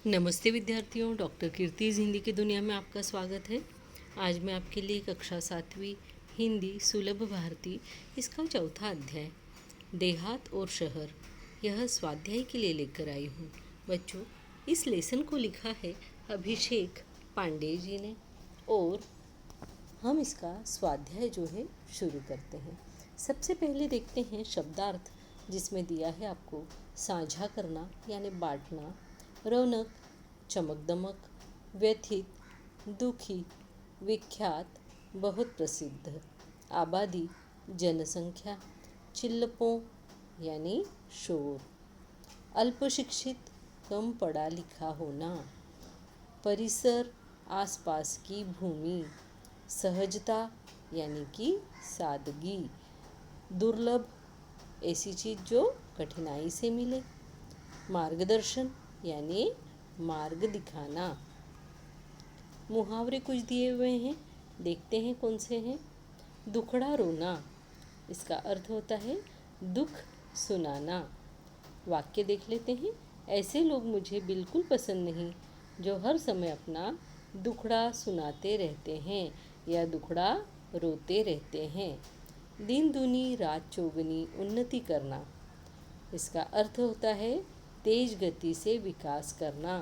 नमस्ते विद्यार्थियों, डॉक्टर कीर्तिज हिंदी की दुनिया में आपका स्वागत है। आज मैं आपके लिए कक्षा 7वीं हिंदी सुलभ भारती इसका चौथा अध्याय देहात और शहर यह स्वाध्याय के लिए लेकर आई हूँ। बच्चों, इस लेसन को लिखा है अभिषेक पांडे जी ने और हम इसका स्वाध्याय जो है शुरू करते हैं। सबसे पहले देखते हैं शब्दार्थ, जिसमें दिया है आपको साझा करना यानी बांटना, रौनक चमक दमक, व्यथित दुखी, विख्यात बहुत प्रसिद्ध, आबादी जनसंख्या, चिल्लपों यानी शोर, अल्पशिक्षित कम पढ़ा लिखा होना, परिसर आसपास की भूमि, सहजता यानी कि सादगी, दुर्लभ ऐसी चीज़ जो कठिनाई से मिले, मार्गदर्शन यानी मार्ग दिखाना। मुहावरे कुछ दिए हुए हैं, देखते हैं कौन से हैं। दुखड़ा रोना, इसका अर्थ होता है दुख सुनाना। वाक्य देख लेते हैं। ऐसे लोग मुझे बिल्कुल पसंद नहीं जो हर समय अपना दुखड़ा सुनाते रहते हैं या दुखड़ा रोते रहते हैं। दिन दूनी रात चौगुनी उन्नति करना, इसका अर्थ होता है तेज गति से विकास करना।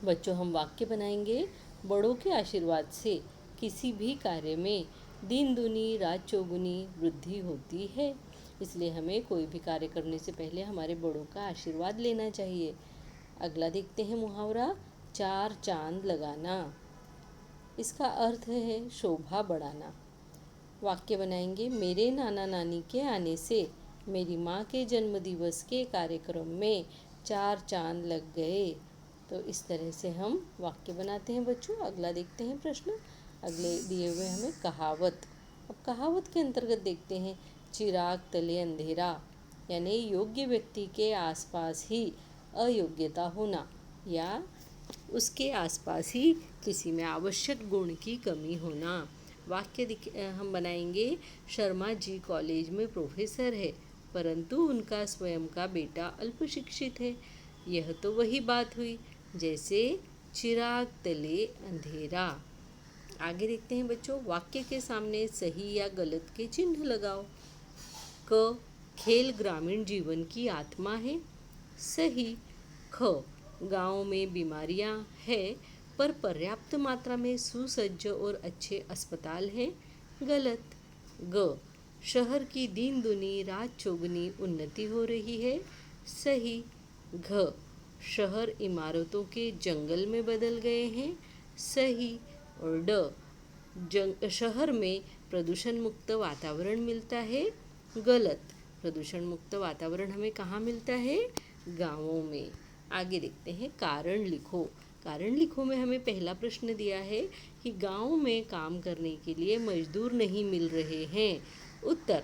बच्चों, हम वाक्य बनाएंगे। बड़ों के आशीर्वाद से किसी भी कार्य में दिन दूनी रात चौगुनी वृद्धि होती है, इसलिए हमें कोई भी कार्य करने से पहले हमारे बड़ों का आशीर्वाद लेना चाहिए। अगला देखते हैं मुहावरा चार चांद लगाना, इसका अर्थ है शोभा बढ़ाना। वाक्य बनाएंगे। मेरे नाना नानी के आने से मेरी माँ के जन्मदिवस के कार्यक्रम में 4 चांद लग गए। तो इस तरह से हम वाक्य बनाते हैं बच्चों। अगला देखते हैं प्रश्न। अगले दिए हुए हमें कहावत। अब कहावत के अंतर्गत देखते हैं चिराग तले अंधेरा, यानी योग्य व्यक्ति के आसपास ही अयोग्यता होना या उसके आसपास ही किसी में आवश्यक गुण की कमी होना। वाक्य हम बनाएंगे। शर्मा जी कॉलेज में प्रोफेसर है, परंतु उनका स्वयं का बेटा अल्पशिक्षित है। यह तो वही बात हुई जैसे चिराग तले अंधेरा। आगे देखते हैं बच्चों। वाक्य के सामने सही या गलत के चिन्ह लगाओ। क, खेल ग्रामीण जीवन की आत्मा है, सही। ख, गाँव में बीमारियां हैं पर पर्याप्त मात्रा में सुसज्ज और अच्छे अस्पताल हैं, गलत। ग, शहर की दिन दुनी रात चौगुनी उन्नति हो रही है, सही। घ, शहर इमारतों के जंगल में बदल गए हैं, सही। और ड, शहर में प्रदूषण मुक्त वातावरण मिलता है, गलत। प्रदूषण मुक्त वातावरण हमें कहाँ मिलता है? गाँवों में। आगे देखते हैं कारण लिखो। कारण लिखो में हमें पहला प्रश्न दिया है कि गांव में काम करने के लिए मजदूर नहीं मिल रहे हैं। उत्तर,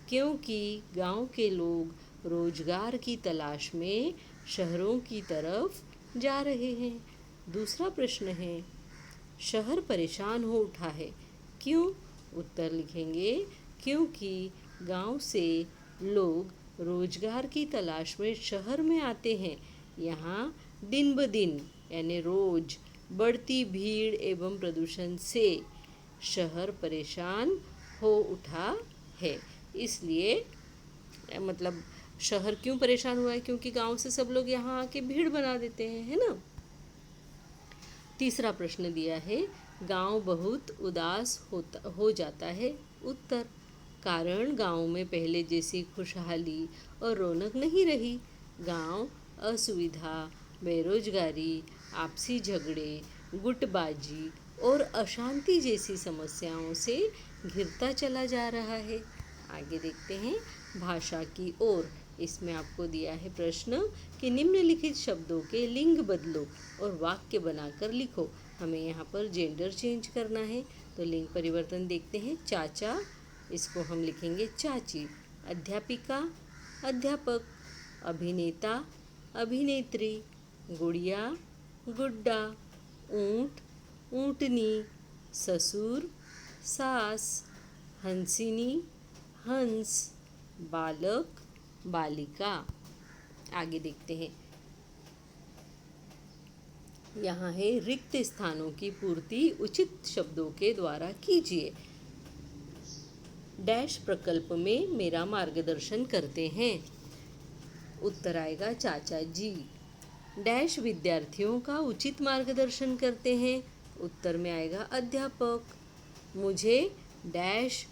क्योंकि गांव के लोग रोजगार की तलाश में शहरों की तरफ जा रहे हैं। दूसरा प्रश्न है शहर परेशान हो उठा है, क्यों? उत्तर लिखेंगे क्योंकि गांव से लोग रोजगार की तलाश में शहर में आते हैं। यहाँ दिन ब दिन यानी रोज बढ़ती भीड़ एवं प्रदूषण से शहर परेशान हो उठा है। इसलिए मतलब शहर क्यों परेशान हुआ है? क्योंकि गांव से सब लोग यहाँ आके भीड़ बना देते हैं, है ना। तीसरा प्रश्न दिया है गांव बहुत उदास हो जाता है। उत्तर, कारण गांव में पहले जैसी खुशहाली और रौनक नहीं रही। गांव असुविधा, बेरोजगारी, आपसी झगड़े, गुटबाजी और अशांति जैसी समस्याओं से घिरता चला जा रहा है। आगे देखते हैं भाषा की ओर। इसमें आपको दिया है प्रश्न कि निम्नलिखित शब्दों के लिंग बदलो और वाक्य बनाकर लिखो। हमें यहाँ पर जेंडर चेंज करना है, तो लिंग परिवर्तन देखते हैं। चाचा, इसको हम लिखेंगे चाची। अध्यापिका, अध्यापक। अभिनेता, अभिनेत्री। गुड़िया, गुड्डा। ऊँट, ऊँटनी। ससुर, सास। हंसिनी, हंस। बालक, बालिका। आगे देखते हैं यहाँ है रिक्त स्थानों की पूर्ति उचित शब्दों के द्वारा कीजिए। डैश प्रकल्प में मेरा मार्गदर्शन करते हैं। उत्तर आएगा चाचा जी। डैश विद्यार्थियों का उचित मार्गदर्शन करते हैं। उत्तर में आएगा अध्यापक। मुझे डैश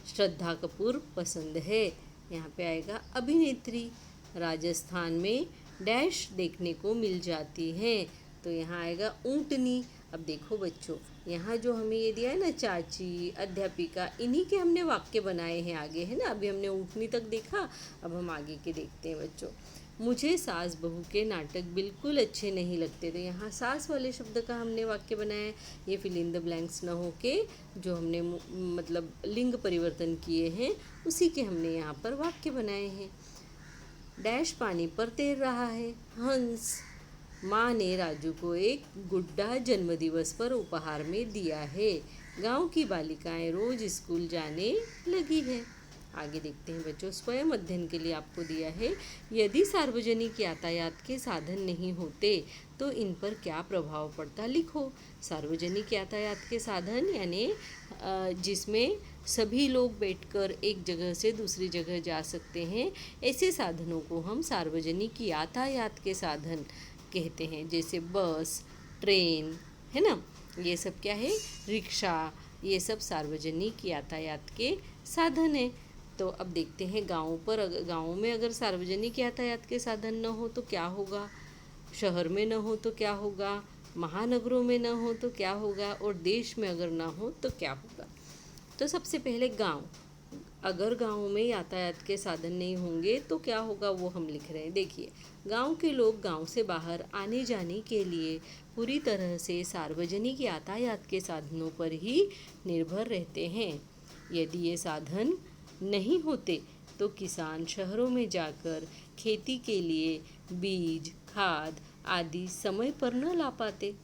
श्रद्धा कपूर पसंद है। यहाँ पे आएगा अभिनेत्री। राजस्थान में डैश देखने को मिल जाती है। तो यहाँ आएगा ऊँटनी। अब देखो बच्चों, यहाँ जो हमें ये दिया है ना, चाची, अध्यापिका, इन्हीं के हमने वाक्य बनाए हैं आगे, है ना। अभी हमने ऊँटनी तक देखा, अब हम आगे के देखते हैं बच्चों। मुझे सास बहू के नाटक बिल्कुल अच्छे नहीं लगते। तो यहाँ सास वाले शब्द का हमने वाक्य बनाया है। ये फिल इन द ब्लैंक्स न हो के जो हमने मतलब लिंग परिवर्तन किए हैं उसी के हमने यहाँ पर वाक्य बनाए हैं। डैश पानी पर तैर रहा है। हंस। माँ ने राजू को एक गुड्डा जन्मदिवस पर उपहार में दिया है। गांव की बालिकाएं रोज स्कूल जाने लगी है। आगे देखते हैं बच्चों। स्वयं अध्ययन के लिए आपको दिया है, यदि सार्वजनिक यातायात के साधन नहीं होते तो इन पर क्या प्रभाव पड़ता, लिखो। सार्वजनिक यातायात के साधन यानी जिसमें सभी लोग बैठकर एक जगह से दूसरी जगह जा सकते हैं, ऐसे साधनों को हम सार्वजनिक यातायात के साधन कहते हैं। जैसे बस, ट्रेन, है ना, ये सब क्या है, रिक्शा, ये सब सार्वजनिक यातायात के साधन हैं। तो अब देखते हैं गाँव में अगर सार्वजनिक यातायात के साधन न हो तो क्या होगा, शहर में न हो तो क्या होगा, महानगरों में न हो तो क्या होगा, और देश में अगर ना हो तो क्या होगा। तो सबसे पहले गांव, अगर गांव में यातायात के साधन नहीं होंगे तो क्या होगा, वो हम लिख रहे हैं। देखिए, गांव के लोग गांव से बाहर आने जाने के लिए पूरी तरह से सार्वजनिक यातायात के साधनों पर ही निर्भर रहते हैं। यदि ये साधन नहीं होते तो किसान शहरों में जाकर खेती के लिए बीज, खाद आदि समय पर न ला पाते।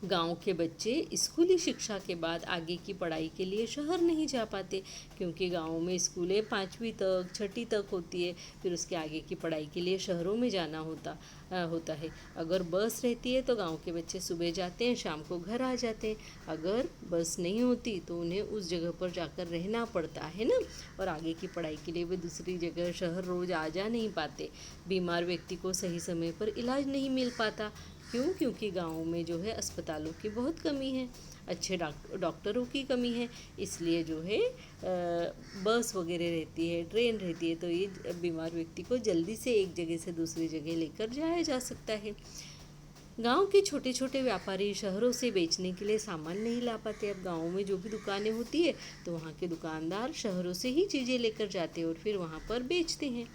गांव के बच्चे स्कूली शिक्षा के बाद आगे की पढ़ाई के लिए शहर नहीं जा पाते, क्योंकि गाँव में स्कूलें 5वीं तक, 6ठी तक होती है, फिर उसके आगे की पढ़ाई के लिए शहरों में जाना होता है। अगर बस रहती है तो गांव के बच्चे सुबह जाते हैं, शाम को घर आ जाते हैं। अगर बस नहीं होती तो उन्हें उस जगह पर जाकर रहना पड़ता है ना, और आगे की पढ़ाई के लिए वे दूसरी जगह शहर रोज़ आ जा नहीं पाते। बीमार व्यक्ति को सही समय पर इलाज नहीं मिल पाता। क्यों? क्योंकि गाँव में जो है अस्पतालों की बहुत कमी है, अच्छे डॉक्टरों की कमी है, इसलिए जो है बस वगैरह रहती है, ट्रेन रहती है, तो ये बीमार व्यक्ति को जल्दी से एक जगह से दूसरी जगह लेकर जाया जा सकता है। गांव के छोटे छोटे व्यापारी शहरों से बेचने के लिए सामान नहीं ला पाते। अब गाँव में जो भी दुकानें होती है तो वहाँ के दुकानदार शहरों से ही चीज़ें लेकर जाते हैं और फिर वहाँ पर बेचते हैं।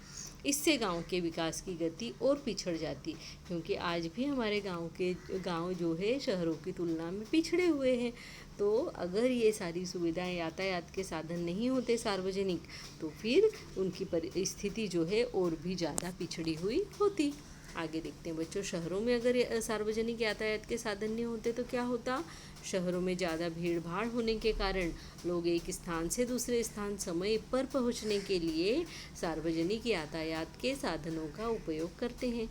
इससे गांव के विकास की गति और पिछड़ जाती, क्योंकि आज भी हमारे गांव जो है शहरों की तुलना में पिछड़े हुए हैं। तो अगर ये सारी सुविधाएं, यातायात के साधन नहीं होते सार्वजनिक, तो फिर उनकी परिस्थिति जो है और भी ज़्यादा पिछड़ी हुई होती। आगे देखते हैं बच्चों। शहरों में अगर सार्वजनिक यातायात के साधन नहीं होते तो क्या होता, शहरों में ज़्यादा भीड़ भाड़ होने के कारण लोग एक स्थान से दूसरे स्थान समय पर पहुंचने के लिए सार्वजनिक यातायात के साधनों का उपयोग करते हैं।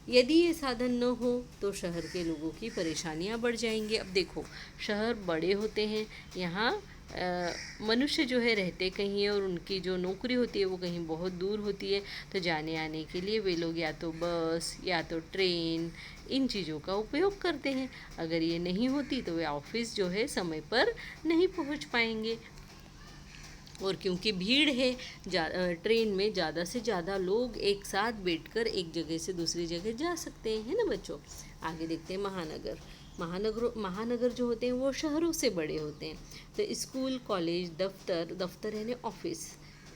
यदि ये साधन न हो तो शहर के लोगों की परेशानियां बढ़ जाएंगी। अब देखो, शहर बड़े होते हैं, यहाँ मनुष्य जो है रहते कहीं है और उनकी जो नौकरी होती है वो कहीं बहुत दूर होती है। तो जाने आने के लिए वे लोग या तो बस या तो ट्रेन, इन चीज़ों का उपयोग करते हैं। अगर ये नहीं होती तो वे ऑफिस जो है समय पर नहीं पहुंच पाएंगे। और क्योंकि भीड़ है, ट्रेन में ज़्यादा से ज़्यादा लोग एक साथ बैठकर एक जगह से दूसरी जगह जा सकते हैं, है ना बच्चों। आगे देखते हैं महानगर जो होते हैं वो शहरों से बड़े होते हैं। तो स्कूल, कॉलेज, दफ्तर यानी ऑफिस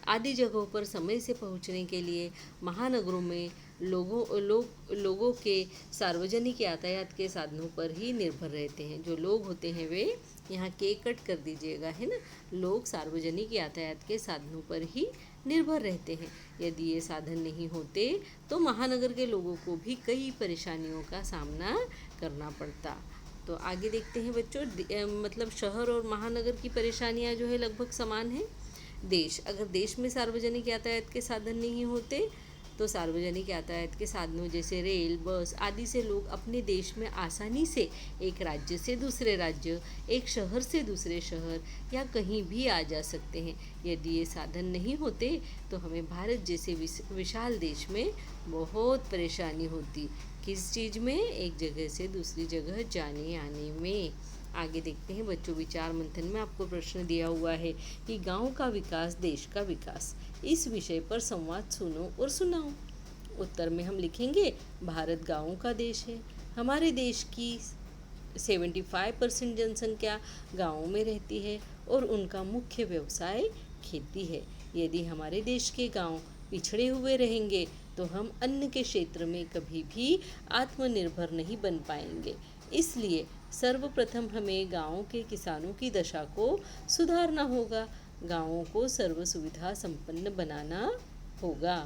आदि जगहों पर समय से पहुंचने के लिए महानगरों में लोगों के सार्वजनिक यातायात के साधनों पर ही निर्भर रहते हैं। जो लोग होते हैं वे, यहाँ के कट कर दीजिएगा, है ना, लोग सार्वजनिक यातायात के साधनों पर ही निर्भर रहते हैं। यदि ये साधन नहीं होते तो महानगर के लोगों को भी कई परेशानियों का सामना करना पड़ता। तो आगे देखते हैं बच्चों। मतलब शहर और महानगर की परेशानियां जो है लगभग समान है। अगर देश में सार्वजनिक यातायात के साधन नहीं होते तो सार्वजनिक यातायात के साधनों जैसे रेल, बस आदि से लोग अपने देश में आसानी से एक राज्य से दूसरे राज्य, एक शहर से दूसरे शहर या कहीं भी आ जा सकते हैं। यदि ये साधन नहीं होते तो हमें भारत जैसे विशाल देश में बहुत परेशानी होती। किस चीज़ में? एक जगह से दूसरी जगह जाने आने में। आगे देखते हैं बच्चों, विचार मंथन में आपको प्रश्न दिया हुआ है कि गांव का विकास देश का विकास, इस विषय पर संवाद सुनो और सुनाओ। उत्तर में हम लिखेंगे भारत गांवों का देश है। हमारे देश की 75% जनसंख्या गांवों में रहती है और उनका मुख्य व्यवसाय खेती है। यदि हमारे देश के गांव पिछड़े हुए रहेंगे तो हम अन्न के क्षेत्र में कभी भी आत्मनिर्भर नहीं बन पाएंगे। इसलिए सर्वप्रथम हमें गांवों के किसानों की दशा को सुधारना होगा, गांवों को सर्व सुविधा संपन्न बनाना होगा।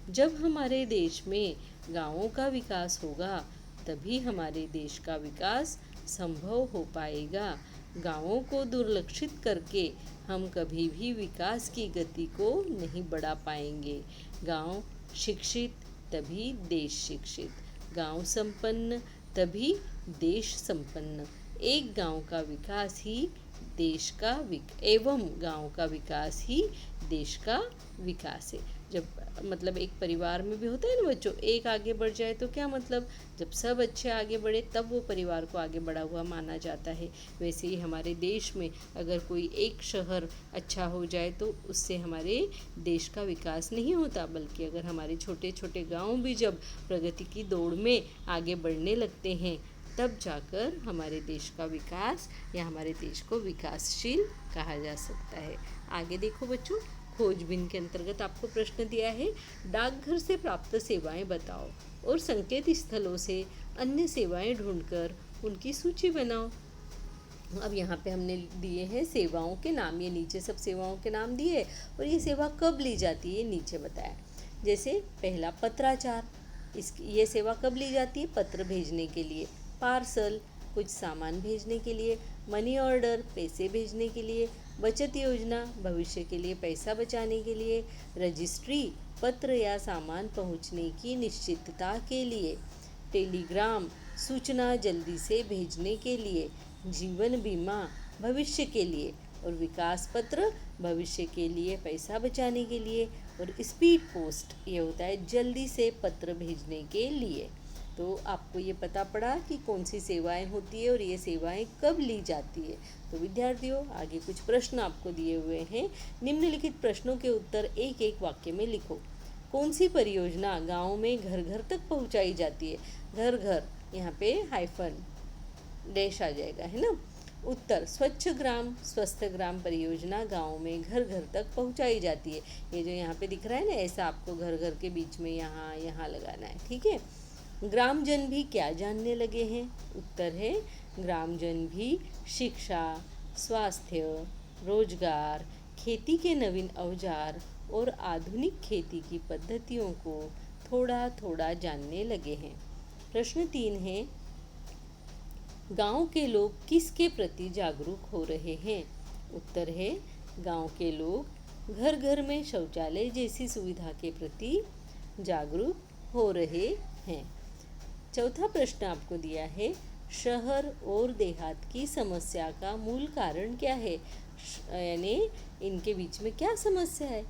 जब हमारे देश में गांवों का विकास होगा तभी हमारे देश का विकास संभव हो पाएगा। गांवों को दुर्लक्षित करके हम कभी भी विकास की गति को नहीं बढ़ा पाएंगे। गांव शिक्षित तभी देश शिक्षित, गांव संपन्न तभी देश संपन्न। एक गांव का विकास ही देश का एवं गांव का विकास ही देश का विकास है। जब मतलब एक परिवार में भी होता है ना बच्चों, एक आगे बढ़ जाए तो क्या मतलब, जब सब अच्छे आगे बढ़े तब वो परिवार को आगे बढ़ा हुआ माना जाता है। वैसे ही हमारे देश में अगर कोई एक शहर अच्छा हो जाए तो उससे हमारे देश का विकास नहीं होता, बल्कि अगर हमारे छोटे छोटे गांव भी जब प्रगति की दौड़ में आगे बढ़ने लगते हैं तब जाकर हमारे देश का विकास या हमारे देश को विकासशील कहा जा सकता है। आगे देखो बच्चों, खोजबीन के अंतर्गत आपको प्रश्न दिया है, डाकघर से प्राप्त सेवाएं बताओ और संकेत स्थलों से अन्य सेवाएं ढूंढकर उनकी सूची बनाओ। अब यहाँ पे हमने दिए हैं सेवाओं के नाम, ये नीचे सब सेवाओं के नाम दिए और ये सेवा कब ली जाती है ये नीचे बताया। जैसे पहला पत्राचार, ये सेवा कब ली जाती है? पत्र भेजने के लिए। पार्सल, कुछ सामान भेजने के लिए। मनी ऑर्डर, पैसे भेजने के लिए। बचत योजना, भविष्य के लिए पैसा बचाने के लिए। रजिस्ट्री, पत्र या सामान पहुंचने की निश्चितता के लिए। टेलीग्राम, सूचना जल्दी से भेजने के लिए। जीवन बीमा, भविष्य के लिए। और विकास पत्र, भविष्य के लिए पैसा बचाने के लिए। और स्पीड पोस्ट, ये होता है जल्दी से पत्र भेजने के लिए। तो आपको ये पता पड़ा कि कौन सी सेवाएं होती है और ये सेवाएं कब ली जाती है। तो विद्यार्थियों, आगे कुछ प्रश्न आपको दिए हुए हैं। निम्नलिखित प्रश्नों के उत्तर एक एक वाक्य में लिखो। कौन सी परियोजना गांव में घर घर तक पहुंचाई जाती है? घर घर, यहाँ पे हाइफन डैश आ जाएगा, है ना। उत्तर, स्वच्छ ग्राम स्वस्थ ग्राम परियोजना गांव में घर घर तक पहुंचाई जाती है। ये जो यहाँ पे दिख रहा है ना, ऐसा आपको घर घर के बीच में यहाँ यहाँ लगाना है, ठीक है। ग्रामजन भी क्या जानने लगे हैं? उत्तर है, ग्रामजन भी शिक्षा, स्वास्थ्य, रोजगार, खेती के नवीन औजार और आधुनिक खेती की पद्धतियों को थोड़ा थोड़ा जानने लगे हैं। प्रश्न 3 है, गांव के लोग किसके प्रति जागरूक हो रहे हैं? उत्तर है, गांव के लोग घर घर में शौचालय जैसी सुविधा के प्रति जागरूक हो रहे हैं। चौथा प्रश्न आपको दिया है, शहर और देहात की समस्या का मूल कारण क्या है? यानी इनके बीच में क्या समस्या है?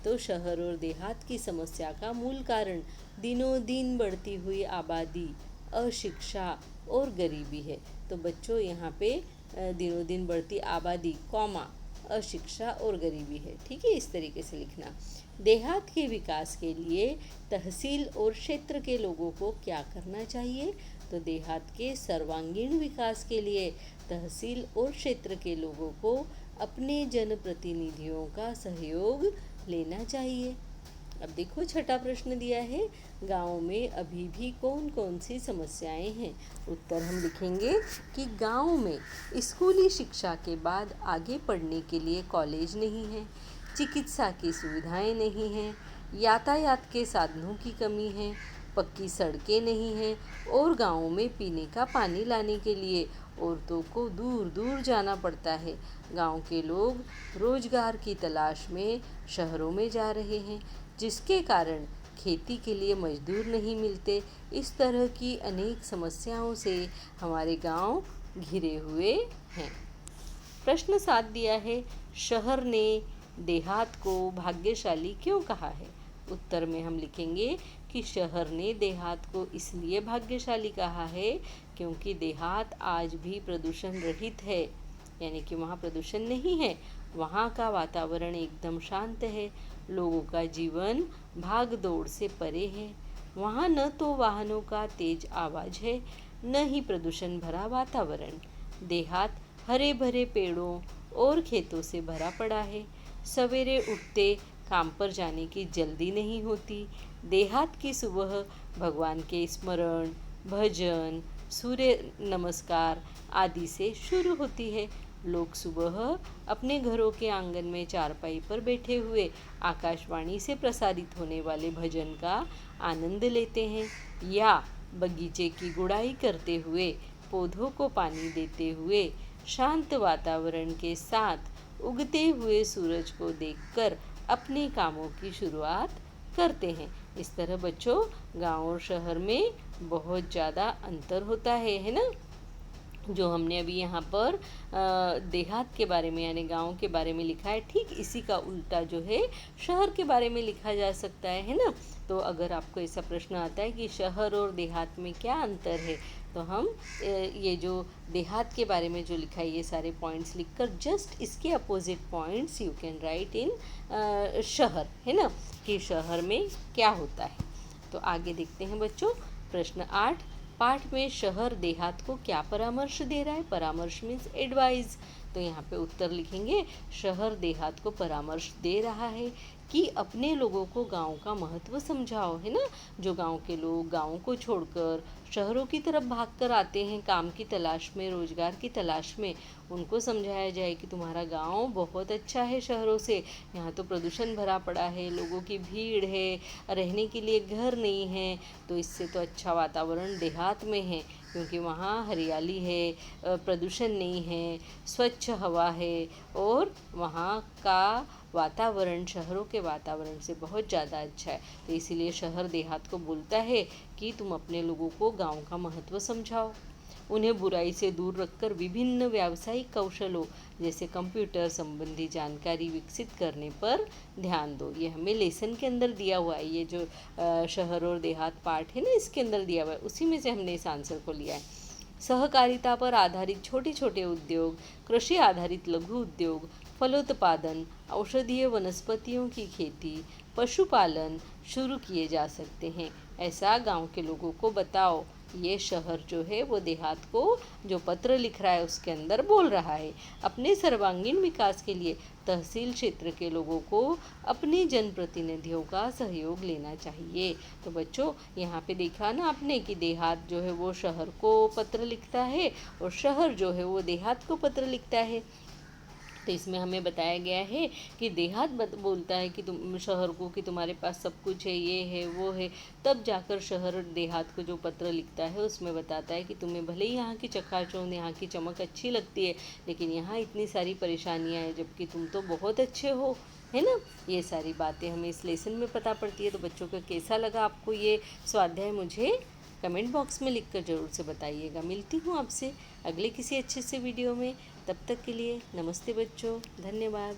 तो शहर और देहात की समस्या का मूल कारण दिनों दिन बढ़ती हुई आबादी, अशिक्षा और गरीबी है। तो बच्चों यहाँ पे दिनों दिन बढ़ती आबादी, कॉमा, अशिक्षा और गरीबी है, ठीक है, इस तरीके से लिखना। देहात के विकास के लिए तहसील और क्षेत्र के लोगों को क्या करना चाहिए? तो देहात के सर्वांगीण विकास के लिए तहसील और क्षेत्र के लोगों को अपने जनप्रतिनिधियों का सहयोग लेना चाहिए। अब देखो छठा प्रश्न दिया है, गांव में अभी भी कौन कौन सी समस्याएं हैं? उत्तर हम लिखेंगे कि गांव में स्कूली शिक्षा के बाद आगे पढ़ने के लिए कॉलेज नहीं है, चिकित्सा की सुविधाएं नहीं हैं, यातायात के साधनों की कमी है, पक्की सड़कें नहीं हैं और गाँव में पीने का पानी लाने के लिए औरतों को दूर दूर जाना पड़ता है। गांव के लोग रोजगार की तलाश में शहरों में जा रहे हैं, जिसके कारण खेती के लिए मजदूर नहीं मिलते। इस तरह की अनेक समस्याओं से हमारे गांव घिरे हुए हैं। प्रश्न 7 दिया है, शहर ने देहात को भाग्यशाली क्यों कहा है? उत्तर में हम लिखेंगे कि शहर ने देहात को इसलिए भाग्यशाली कहा है क्योंकि देहात आज भी प्रदूषण रहित है, यानी कि वहाँ प्रदूषण नहीं है। वहाँ का वातावरण एकदम शांत है, लोगों का जीवन भाग दौड़ से परे है। वहाँ न तो वाहनों का तेज आवाज़ है, न ही प्रदूषण भरा वातावरण। देहात हरे भरे पेड़ों और खेतों से भरा पड़ा है। सवेरे उठते काम पर जाने की जल्दी नहीं होती। देहात की सुबह भगवान के स्मरण, भजन, सूर्य नमस्कार आदि से शुरू होती है। लोग सुबह अपने घरों के आंगन में चारपाई पर बैठे हुए आकाशवाणी से प्रसारित होने वाले भजन का आनंद लेते हैं, या बगीचे की गुड़ाई करते हुए, पौधों को पानी देते हुए, शांत वातावरण के साथ उगते हुए सूरज को देखकर अपने कामों की शुरुआत करते हैं। इस तरह बच्चों, गांव और शहर में बहुत ज़्यादा अंतर होता है ना। जो हमने अभी यहाँ पर देहात के बारे में यानी गांव के बारे में लिखा है, ठीक इसी का उल्टा जो है शहर के बारे में लिखा जा सकता है ना। तो अगर आपको ऐसा प्रश्न आता है कि शहर और देहात में क्या अंतर है, तो हम ये जो देहात के बारे में जो लिखा है ये सारे पॉइंट्स लिखकर जस्ट इसके opposite points you can write in शहर, है ना, कि शहर में क्या होता है। तो आगे देखते हैं बच्चों, प्रश्न 8, पाठ में शहर देहात को क्या परामर्श दे रहा है? परामर्श मीन्स एडवाइस। तो यहाँ पे उत्तर लिखेंगे, शहर देहात को परामर्श दे रहा है कि अपने लोगों को गांव का महत्व समझाओ, है ना। जो गांव के लोग गांव को छोड़कर शहरों की तरफ भागकर आते हैं काम की तलाश में, रोजगार की तलाश में, उनको समझाया जाए कि तुम्हारा गांव बहुत अच्छा है शहरों से। यहाँ तो प्रदूषण भरा पड़ा है, लोगों की भीड़ है, रहने के लिए घर नहीं है, तो इससे तो अच्छा वातावरण देहात में है, क्योंकि वहाँ हरियाली है, प्रदूषण नहीं है, स्वच्छ हवा है, और वहाँ का वातावरण शहरों के वातावरण से बहुत ज़्यादा अच्छा है। तो इसीलिए शहर देहात को बोलता है कि तुम अपने लोगों को गांव का महत्व समझाओ। उन्हें बुराई से दूर रखकर विभिन्न व्यावसायिक कौशलों जैसे कंप्यूटर संबंधी जानकारी विकसित करने पर ध्यान दो। ये हमें लेसन के अंदर दिया हुआ है, ये जो शहर और देहात पार्ट है ना, इसके अंदर दिया हुआ है, उसी में से हमने इस आंसर को लिया है। सहकारिता पर आधारित छोटे छोटे उद्योग, कृषि आधारित लघु उद्योग, फलोत्पादन, औषधीय वनस्पतियों की खेती, पशुपालन शुरू किए जा सकते हैं। ऐसा गांव के लोगों को बताओ। ये शहर जो है वो देहात को जो पत्र लिख रहा है उसके अंदर बोल रहा है। अपने सर्वांगीण विकास के लिए तहसील क्षेत्र के लोगों को अपने जनप्रतिनिधियों का सहयोग लेना चाहिए। तो बच्चों, यहाँ पे देखा ना आपने कि देहात जो है वो शहर को पत्र लिखता है और शहर जो है वो देहात को पत्र लिखता है। तो इसमें हमें बताया गया है कि देहात बोलता है कि तुम शहर को कि तुम्हारे पास सब कुछ है, ये है वो है, तब जाकर शहर देहात को जो पत्र लिखता है उसमें बताता है कि तुम्हें भले ही यहाँ की चकाचौंध, यहाँ की चमक अच्छी लगती है, लेकिन यहाँ इतनी सारी परेशानियाँ हैं, जबकि तुम तो बहुत अच्छे हो, है ना। ये सारी बातें हमें इस लेसन में पता पड़ती है। तो बच्चों को कैसा लगा आपको ये स्वाध्याय, मुझे कमेंट बॉक्स में लिखकर ज़रूर से बताइएगा। मिलती हूँ आपसे अगले किसी अच्छे से वीडियो में, तब तक के लिए नमस्ते बच्चों, धन्यवाद।